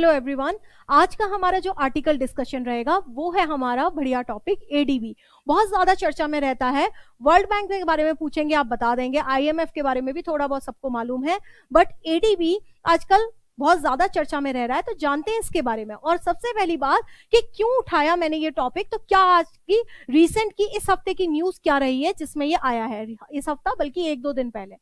Hello everyone. आज का हमारा जो आर्टिकल डिस्कशन रहेगा वो है हमारा बढ़िया टॉपिक एडीबी। बहुत ज्यादा चर्चा में रहता है। वर्ल्ड बैंक के बारे में पूछेंगे आप बता देंगे, आईएमएफ के बारे में भी थोड़ा बहुत सबको मालूम है, बट एडीबी आजकल बहुत ज्यादा चर्चा में रह रहा है, तो जानते हैं इसके बारे में। और सबसे पहली बात कि क्यों उठाया मैंने ये टॉपिक, तो क्या आज की रिसेंट की इस हफ्ते की न्यूज क्या रही है जिसमें ये आया है इस हफ्ता, बल्कि एक दो दिन पहले।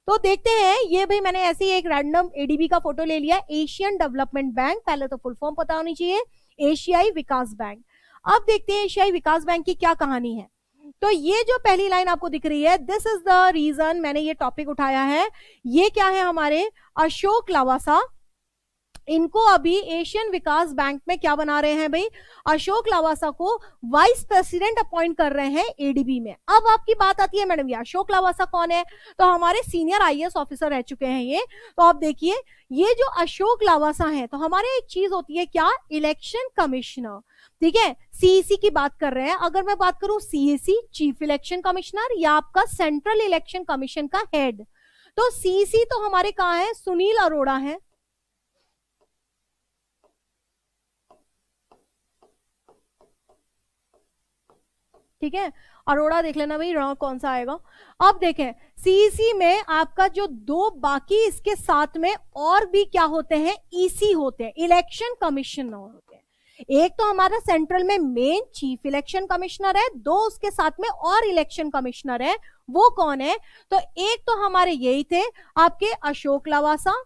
तो देखते हैं, ये भाई मैंने ऐसी एक रैंडम एडीबी का फोटो ले लिया, एशियन डेवलपमेंट बैंक, पहले तो फुल फॉर्म पता होनी चाहिए, एशियाई विकास बैंक। अब देखते हैं एशियाई विकास बैंक की क्या कहानी है। तो ये जो पहली लाइन आपको दिख रही है, दिस इज द रीजन मैंने ये टॉपिक उठाया है। ये क्या है, हमारे अशोक लावासा, इनको अभी एशियन विकास बैंक में क्या बना रहे हैं भाई, अशोक लावासा को वाइस प्रेसिडेंट अपॉइंट कर रहे हैं एडीबी में। अब आपकी बात आती है, मैडम ये अशोक लावासा कौन है, तो हमारे सीनियर आईएएस ऑफिसर रह चुके हैं ये। तो आप देखिए, ये जो अशोक लावासा है, तो हमारे एक चीज होती है क्या, इलेक्शन कमिश्नर, ठीक है, सीईसी की बात कर रहे हैं। अगर मैं बात करूं सीईसी, चीफ इलेक्शन कमिश्नर, या आपका सेंट्रल इलेक्शन कमीशन का हेड, तो सीईसी तो हमारे कहां है, सुनील अरोड़ा है, ठीक है, अरोड़ा देख लेना भाई रॉन्ग कौन सा आएगा। अब देखें, सीईसी में आपका जो दो बाकी इसके साथ में और भी क्या होते हैं, ईसी होते हैं, इलेक्शन कमिश्नर होते हैं। एक तो हमारा सेंट्रल में मेन चीफ इलेक्शन कमिश्नर है, दो उसके साथ में और इलेक्शन कमिश्नर है, वो कौन है, तो एक तो हमारे यही थे आपके अशोक लवासा,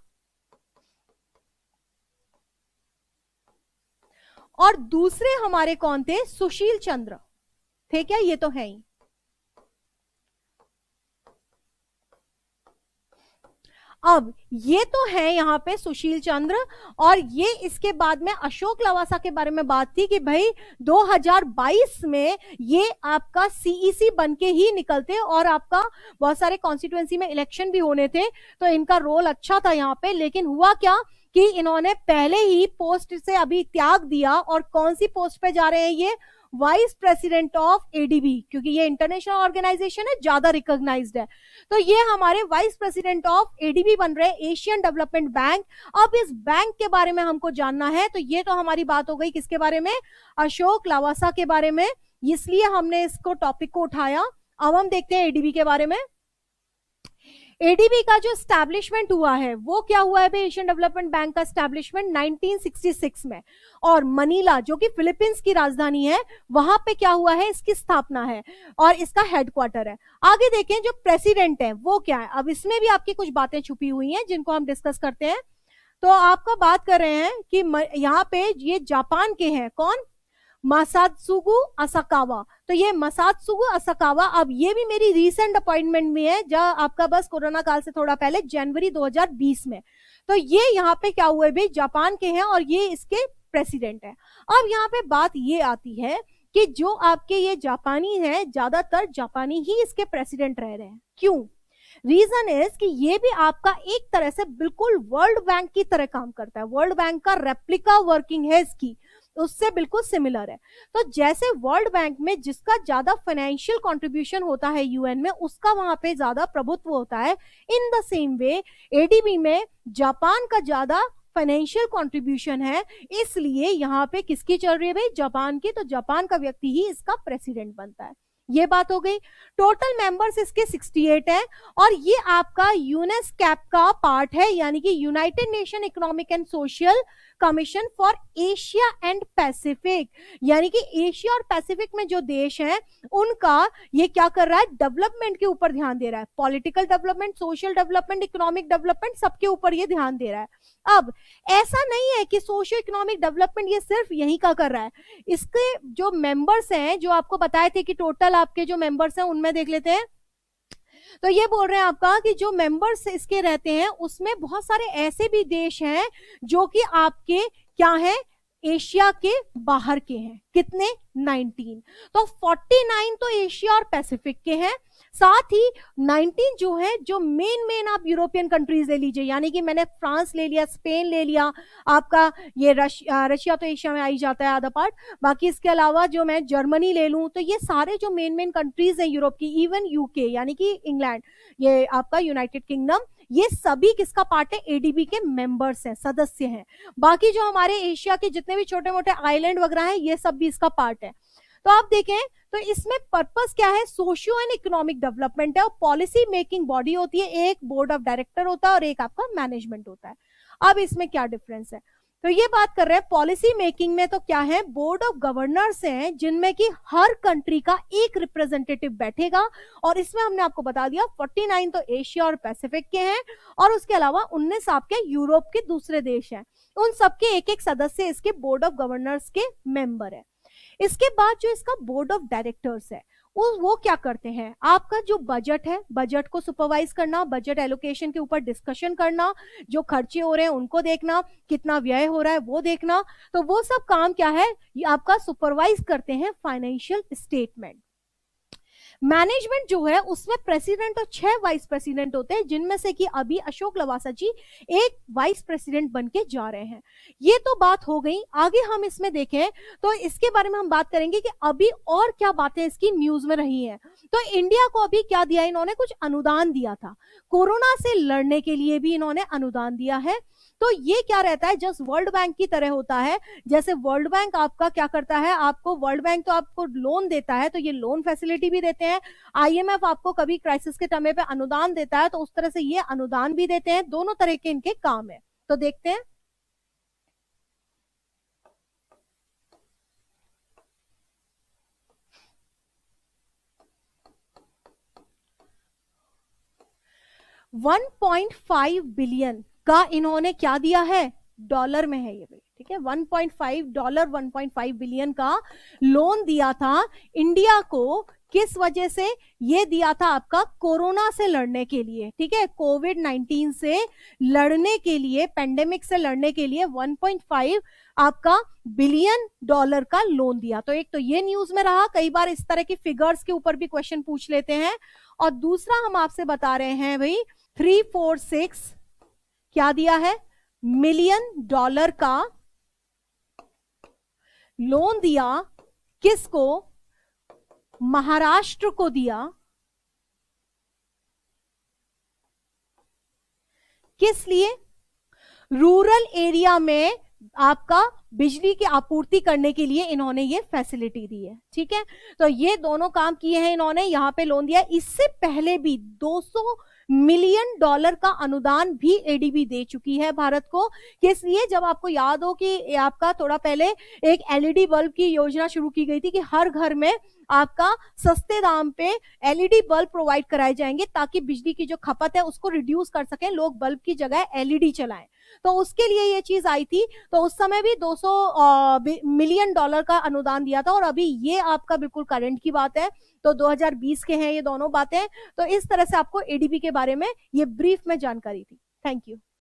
और दूसरे हमारे कौन थे, सुशील चंद्र थे क्या, ये तो है ही। अब ये तो है यहाँ पे सुशील चंद्र, और ये इसके बाद में अशोक लवासा के बारे में बात थी कि भाई 2022 में ये आपका सीईसी बन के ही निकलते, और आपका बहुत सारे कॉन्स्टिट्यूएंसी में इलेक्शन भी होने थे, तो इनका रोल अच्छा था यहाँ पे। लेकिन हुआ क्या कि इन्होंने पहले ही पोस्ट से अभी त्याग दिया, और कौन सी पोस्ट पे जा रहे हैं ये, वाइस प्रेसिडेंट ऑफ एडीबी, क्योंकि ये इंटरनेशनल ऑर्गेनाइजेशन है, ज्यादा रिकॉग्नाइज्ड है, तो ये हमारे वाइस प्रेसिडेंट ऑफ एडीबी बन रहे हैं, एशियन डेवलपमेंट बैंक। अब इस बैंक के बारे में हमको जानना है, तो ये तो हमारी बात हो गई किसके बारे में, अशोक लावासा के बारे में, इसलिए हमने इसको टॉपिक को उठाया। अब हम देखते हैं एडीबी के बारे में। एडीबी का जो स्टैब्लिशमेंट हुआ है वो क्या हुआ है भाई, एशियन डेवलपमेंट बैंक का स्टैब्लिशमेंट 1966 में, और मनीला जो कि फिलीपींस की राजधानी है, वहां पे क्या हुआ है, इसकी स्थापना है, और इसका हेडक्वार्टर है। आगे देखें, जो प्रेसिडेंट है वो क्या है, अब इसमें भी आपकी कुछ बातें छुपी हुई हैं जिनको हम डिस्कस करते हैं। तो आपका बात कर रहे हैं कि यहाँ पे ये जापान के हैं, कौन, मसात्सुगु असाकावा। तो ये मसात्सुगु असाकावा, अब ये भी मेरी रीसेंट अपॉइंटमेंट में है, जब आपका बस कोरोना काल से थोड़ा पहले, जनवरी 2020 में। तो ये यहाँ पे क्या हुए भाई, जापान के हैं, और ये इसके प्रेसिडेंट है। अब यहाँ पे बात ये आती है कि जो आपके ये जापानी है, ज्यादातर जापानी ही इसके प्रेसिडेंट रह रहे हैं, क्यों, रीजन इज कि ये भी आपका एक तरह से बिल्कुल वर्ल्ड बैंक की तरह काम करता है, वर्ल्ड बैंक का रेप्लिका वर्किंग है इसकी, उससे बिल्कुल सिमिलर है। तो जैसे वर्ल्ड बैंक में जिसका ज्यादा फाइनेंशियल कंट्रीब्यूशन होता है यूएन में, उसका वहां पे ज्यादा प्रभुत्व होता है, in the same way ADB में जापान का ज्यादा फाइनेंशियल कंट्रीब्यूशन है, इसलिए यहाँ पे किसकी चल रही है भाई, जापान की, तो जापान का व्यक्ति ही इसका प्रेसिडेंट बनता है। ये बात हो गई। टोटल मेंबर्स इसके 68 है, और ये आपका यूनेस्कैप का पार्ट है, यानी कि United nation economic and social commission for Asia and Pacific, यानी कि एशिया और पैसिफिक में जो देश हैं उनका ये क्या कर रहा है, डेवलपमेंट के ऊपर ध्यान दे रहा है, political development, social development, economic development, सबके ऊपर ये ध्यान दे रहा है। अब ऐसा नहीं है कि सोशियो इकोनॉमिक डेवलपमेंट ये सिर्फ यही का कर रहा है, इसके जो मेंबर्स हैं, जो आपको बताए थे कि टोटल आपके जो मेंबर्स हैं उनमें देख लेते हैं। तो ये बोल रहे हैं आपका कि जो मेंबर्स इसके रहते हैं उसमें बहुत सारे ऐसे भी देश हैं जो कि आपके क्या है, एशिया के बाहर के हैं, कितने, 19। तो 49 तो एशिया और पैसिफिक के हैं, साथ ही 19 जो है, जो मेन आप यूरोपियन कंट्रीज ले लीजिए, यानी कि मैंने फ्रांस ले लिया, स्पेन ले लिया, आपका ये रशिया तो एशिया में आ ही जाता है आधा पार्ट, बाकी इसके अलावा जो मैं जर्मनी ले लूं, तो ये सारे जो मेन कंट्रीज हैं यूरोप की, इवन यूके यानी कि इंग्लैंड, ये आपका यूनाइटेड किंगडम, ये सभी किसका पार्ट है? एडीबी के मेंबर्स हैं, सदस्य हैं। बाकी जो हमारे एशिया के जितने भी छोटे मोटे आइलैंड वगैरह हैं, ये सब भी इसका पार्ट है। तो आप देखें तो इसमें पर्पस क्या है? सोशियो एंड इकोनॉमिक डेवलपमेंट है, और पॉलिसी मेकिंग बॉडी होती है, एक बोर्ड ऑफ डायरेक्टर होता है और एक आपका मैनेजमेंट होता है। अब इसमें क्या डिफरेंस है? तो ये बात कर रहे हैं पॉलिसी मेकिंग में, तो क्या है? बोर्ड ऑफ गवर्नर्स हैं जिनमें कि हर कंट्री का एक रिप्रेजेंटेटिव बैठेगा, और इसमें हमने आपको बता दिया 49 तो एशिया और पैसिफिक के हैं, और उसके अलावा 19 आपके यूरोप के दूसरे देश हैं। उन सबके एक एक सदस्य इसके बोर्ड ऑफ गवर्नर्स के मेंबर है। इसके बाद जो इसका बोर्ड ऑफ डायरेक्टर्स है, वो क्या करते हैं? आपका जो बजट है, बजट को सुपरवाइज करना, बजट एलोकेशन के ऊपर डिस्कशन करना, जो खर्चे हो रहे हैं उनको देखना, कितना व्यय हो रहा है वो देखना। तो वो सब काम क्या है? ये आपका सुपरवाइज करते हैं फाइनेंशियल स्टेटमेंट। मैनेजमेंट जो है उसमें प्रेसिडेंट और 6 वाइस प्रेसिडेंट होते हैं, जिनमें से कि अभी अशोक लवासा जी एक वाइस प्रेसिडेंट बन के जा रहे हैं। ये तो बात हो गई। आगे हम इसमें देखें तो इसके बारे में हम बात करेंगे कि अभी और क्या बातें इसकी न्यूज में रही हैं। तो इंडिया को अभी क्या दिया? इन्होंने कुछ अनुदान दिया था, कोरोना से लड़ने के लिए भी इन्होंने अनुदान दिया है। तो ये क्या रहता है? जस्ट वर्ल्ड बैंक की तरह होता है। जैसे वर्ल्ड बैंक आपका क्या करता है, आपको वर्ल्ड बैंक तो आपको लोन देता है, तो ये लोन फैसिलिटी भी देते हैं। आईएमएफ आपको कभी क्राइसिस के समय पे अनुदान देता है, तो उस तरह से ये अनुदान भी देते हैं। दोनों तरह के इनके काम है। तो देखते हैं। $1.5 बिलियन का इन्होंने क्या दिया है? डॉलर में है ये भाई, ठीक है। $1.5 बिलियन का लोन दिया था इंडिया को। किस वजह से ये दिया था? आपका कोरोना से लड़ने के लिए, ठीक है। कोविड-19 से लड़ने के लिए, पेंडेमिक से लड़ने के लिए 1.5 आपका बिलियन डॉलर का लोन दिया। तो एक तो ये न्यूज में रहा, कई बार इस तरह की फिगर्स के ऊपर भी क्वेश्चन पूछ लेते हैं। और दूसरा हम आपसे बता रहे हैं भाई 346 क्या दिया है? मिलियन डॉलर का लोन दिया। किसको? महाराष्ट्र को दिया। किस लिए? रूरल एरिया में आपका बिजली की आपूर्ति करने के लिए इन्होंने ये फैसिलिटी दी है, ठीक है। तो ये दोनों काम किए हैं इन्होंने, यहां पे लोन दिया। इससे पहले भी 200 मिलियन डॉलर का अनुदान भी एडीबी दे चुकी है भारत को। किस लिए? जब आपको याद हो कि आपका थोड़ा पहले एक एलईडी बल्ब की योजना शुरू की गई थी कि हर घर में आपका सस्ते दाम पे एलईडी बल्ब प्रोवाइड कराए जाएंगे, ताकि बिजली की जो खपत है उसको रिड्यूस कर सकें, लोग बल्ब की जगह एलईडी चलाएं। तो उसके लिए ये चीज आई थी। तो उस समय भी 200 मिलियन डॉलर का अनुदान दिया था, और अभी ये आपका बिल्कुल करंट की बात है। तो 2020 के हैं ये दोनों बातें। तो इस तरह से आपको एडीबी के बारे में ये ब्रीफ में जानकारी थी। Thank you.